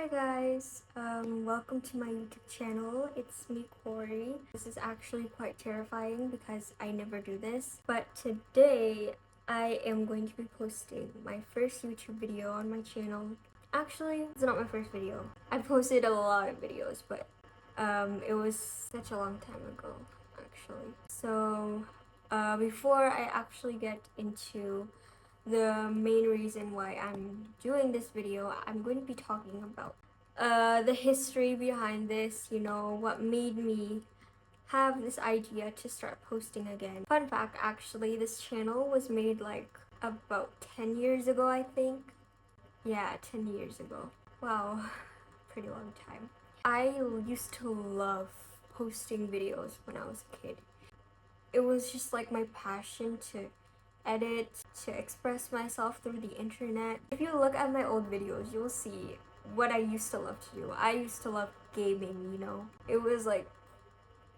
Hi guys, welcome to my YouTube channel. It's me, Corey. This is actually quite terrifying because I never do this. But today, I am going to be posting my first YouTube video on my channel. Actually, it's not my first video. I posted a lot of videos, but it was such a long time ago, actually. So, before I actually get into the main reason why I'm doing this video, I'm going to be talking about the history behind this, what made me have this idea to start posting again. Fun fact, actually, this channel was made like about 10 years ago, I think. Yeah, 10 years ago. Wow, pretty long time. I used to love posting videos when I was a kid. It was just like my passion to edit, to express myself through the internet. If you look at my old videos, you'll see what I used to love to do. I used to love gaming. It was like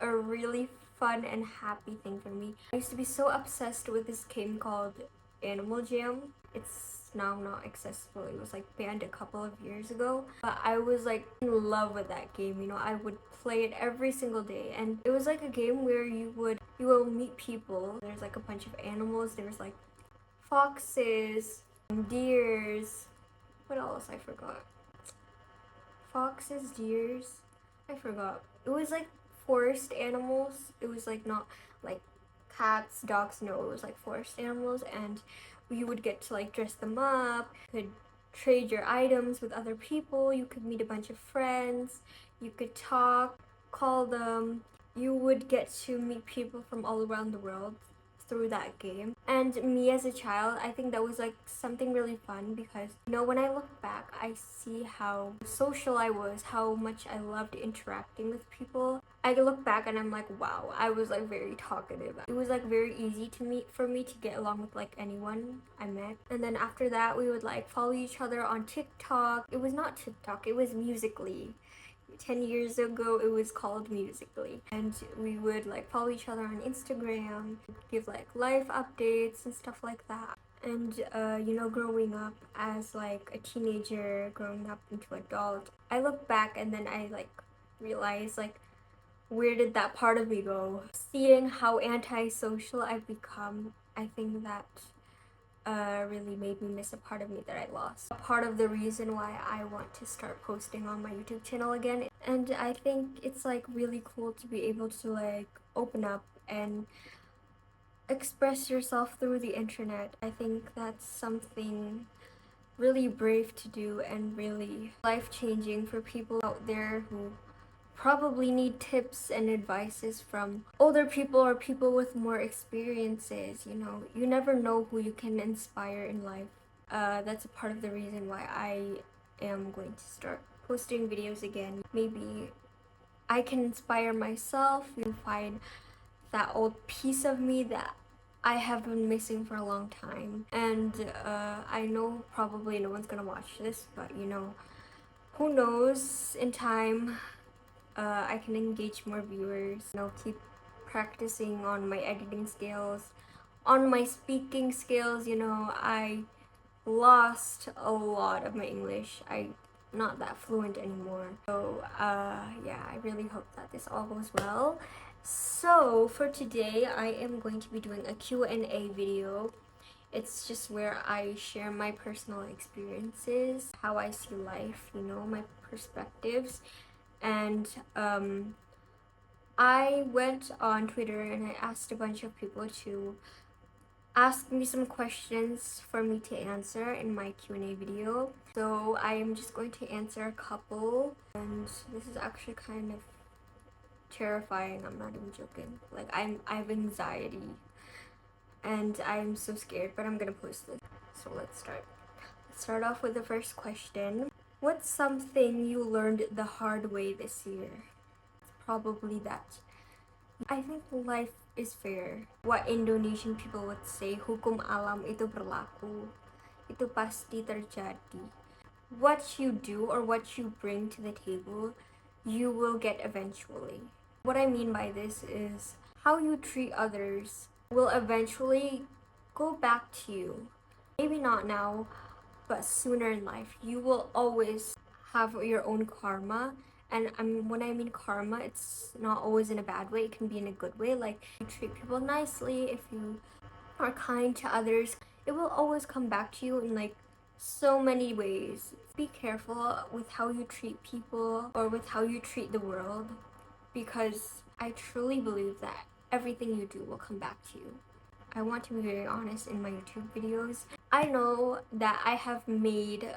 a really fun and happy thing for me. I used to be so obsessed with this game called Animal Jam. It's now not accessible. It was like banned a couple of years ago, but I was like in love with that game. I would play it every single day, and it was like a game where you will meet people. There's like a bunch of animals. There's like foxes, deers. What else? I forgot. Foxes, deers. I forgot. It was like forest animals. It was like not like cats, dogs. No, it was like forest animals, and you would get to like dress them up. You could trade your items with other people. You could meet a bunch of friends. You could talk, call them. You would get to meet people from all around the world through that game. And me as a child, I think that was like something really fun because when I look back, I see how social I was, how much I loved interacting with people. I look back and I'm like, wow, I was like very talkative. It was like very easy for me to get along with like anyone I met. And then after that, we would like follow each other on TikTok. It was not TikTok, it was Musical.ly. 10 years ago it was called Musical.ly, and we would like follow each other on Instagram, give like life updates and stuff like that. And growing up as like a teenager, growing up into adult, I look back and then I like realize like, where did that part of me go? Seeing how antisocial I've become, I think that really made me miss a part of me that I lost. A part of the reason why I want to start posting on my YouTube channel again. And I think it's like really cool to be able to like open up and express yourself through the internet. I think that's something really brave to do and really life-changing for people out there who probably need tips and advices from older people or people with more experiences. You never know who you can inspire in life. That's a part of the reason why I am going to start posting videos again. Maybe I can inspire myself and find that old piece of me that I have been missing for a long time. And I know probably no one's gonna watch this, but who knows, in time I can engage more viewers. Keep practicing on my editing skills, on my speaking skills. I lost a lot of my English. I'm not that fluent anymore. So yeah, I really hope that this all goes well. So for today, I am going to be doing a Q&A video. It's just where I share my personal experiences, how I see life, my perspectives. And I went on Twitter and I asked a bunch of people to ask me some questions for me to answer in my Q&A video. So I am just going to answer a couple, and this is actually kind of terrifying. I'm not even joking. Like I have anxiety and I'm so scared, but I'm gonna post this. So let's start. Let's start off with the first question. What's something you learned the hard way this year? Probably that I think life is fair. What Indonesian people would say, hukum alam itu berlaku. Itu pasti terjadi. What you do or what you bring to the table, you will get eventually. What I mean by this is how you treat others will eventually go back to you. Maybe not now, but sooner in life. You will always have your own karma. And when I mean karma, it's not always in a bad way. It can be in a good way. Like, you treat people nicely, if you are kind to others, it will always come back to you in like so many ways. Be careful with how you treat people or with how you treat the world, because I truly believe that everything you do will come back to you. I want to be very honest in my YouTube videos. I know that I have made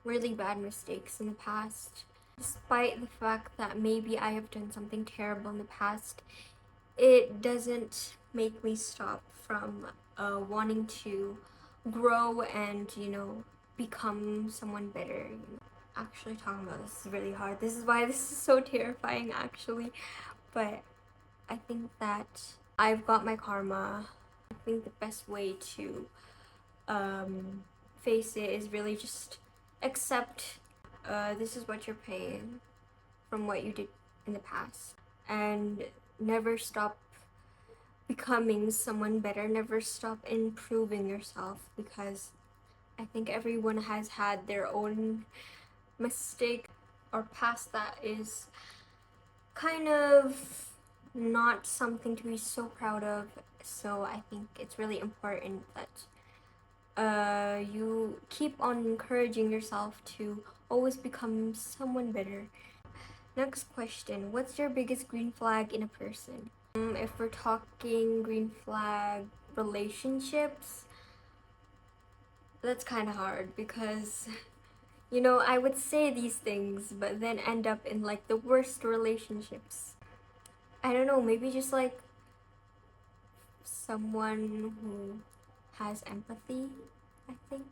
really bad mistakes in the past. Despite the fact that maybe I have done something terrible in the past, it doesn't make me stop from wanting to grow and, become someone better. Actually, talking about this is really hard. This is why this is so terrifying, actually. But I think that I've got my karma. I think the best way to face it is really just accept this is what you're paying from what you did in the past, and never stop becoming someone better, never stop improving yourself, because I think everyone has had their own mistake or past that is kind of not something to be so proud of. So I think it's really important that you keep on encouraging yourself to always become someone better. Next question, what's your biggest green flag in a person? If we're talking green flag relationships, that's kind of hard because, I would say these things but then end up in like the worst relationships. I don't know, maybe just like someone who has empathy, I think.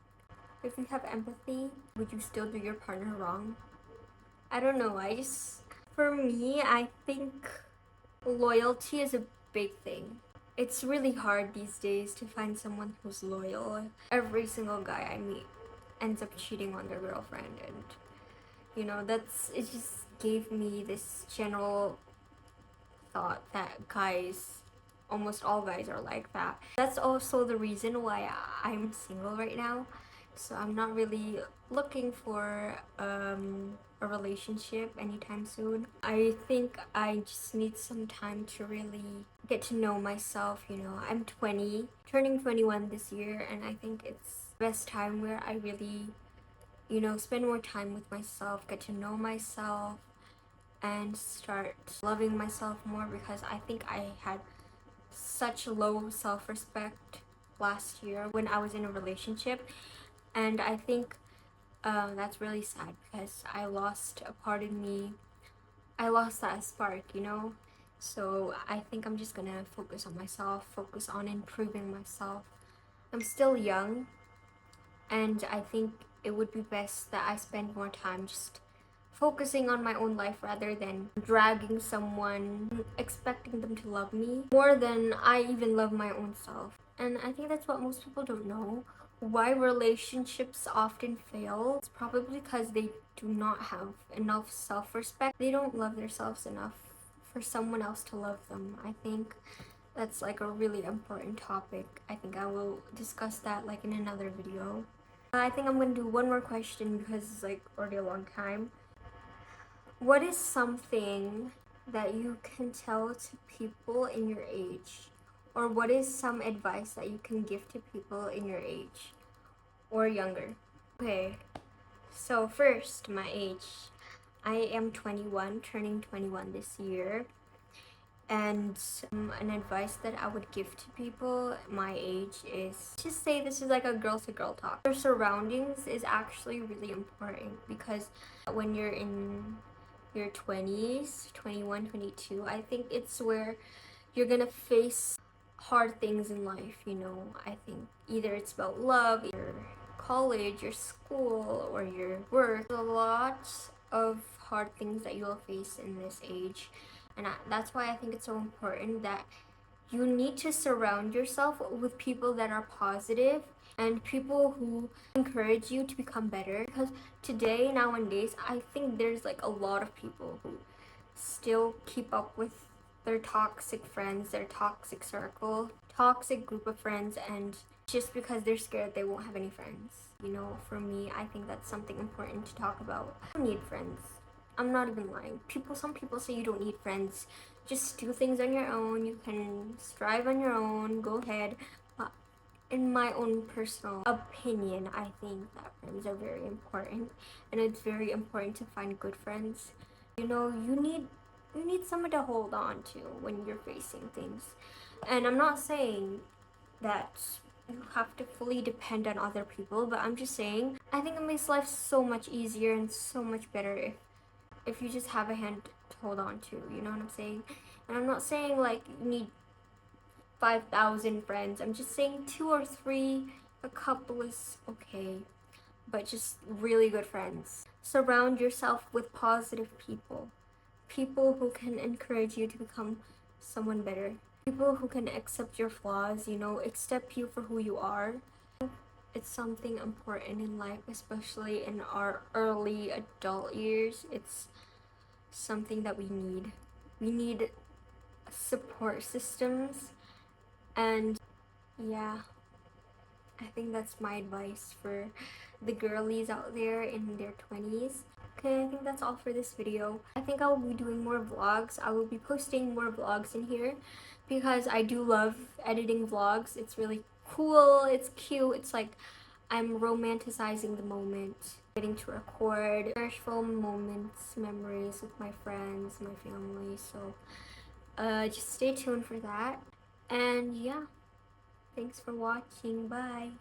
If you have empathy, would you still do your partner wrong? I don't know, for me, I think loyalty is a big thing. It's really hard these days to find someone who's loyal. Every single guy I meet ends up cheating on their girlfriend, and it just gave me this general thought that almost all guys are like that. That's also the reason why I'm single right now. So I'm not really looking for a relationship anytime soon. I think I just need some time to really get to know myself. I'm 20, turning 21 this year, and I think it's the best time where I really, spend more time with myself, get to know myself, and start loving myself more, because I think I had such low self-respect last year when I was in a relationship, and I think that's really sad because I lost a part in me. I lost that spark, so I think I'm just gonna focus on myself, focus on improving myself. I'm still young, and I think it would be best that I spend more time just focusing on my own life rather than dragging someone, expecting them to love me more than I even love my own self. And I think that's what most people don't know. Why relationships often fail, it's probably because they do not have enough self-respect. They don't love themselves enough for someone else to love them. I think that's like a really important topic. I think I will discuss that like in another video. I think I'm gonna do one more question because it's like already a long time. What is something that you can tell to people in your age? Or what is some advice that you can give to people in your age or younger? Okay, so first, my age. I am 21, turning 21 this year. And an advice that I would give to people my age is just say this is like a girl to girl talk. Your surroundings is actually really important, because when you're in your 20s, 21, 22, I think it's where you're gonna face hard things in life. I think either it's about love, your college, your school, or your work. There's a lot of hard things that you'll face in this age, and that's why I think it's so important that you need to surround yourself with people that are positive and people who encourage you to become better, because today, nowadays, I think there's like a lot of people who still keep up with their toxic friends, their toxic circle, toxic group of friends, and just because they're scared they won't have any friends. You know, for me, I think that's something important to talk about. I don't need friends. I'm not even lying. Some people say you don't need friends. Just do things on your own. You can strive on your own. Go ahead. But in my own personal opinion, I think that friends are very important, and it's very important to find good friends. You know, you need someone to hold on to when you're facing things. And I'm not saying that you have to fully depend on other people, but I'm just saying I think it makes life so much easier and so much better if you just have a hand to hold on to, you know what I'm saying? And I'm not saying like you need 5,000 friends. I'm just saying 2 or 3, a couple is okay, but just really good friends. Surround yourself with positive people. People who can encourage you to become someone better. People who can accept your flaws, you know, accept you for who you are. It's something important in life, especially in our early adult years. It's something that we need. We need support systems, and yeah, I think that's my advice for the girlies out there in their 20s. Okay, I think that's all for this video. I think I will be doing more vlogs. I will be posting more vlogs in here because I do love editing vlogs. It's really cool, it's cute, it's like I'm romanticizing the moment, getting to record cherishful moments, memories with my friends, my family. So just stay tuned for that. And yeah, thanks for watching. Bye.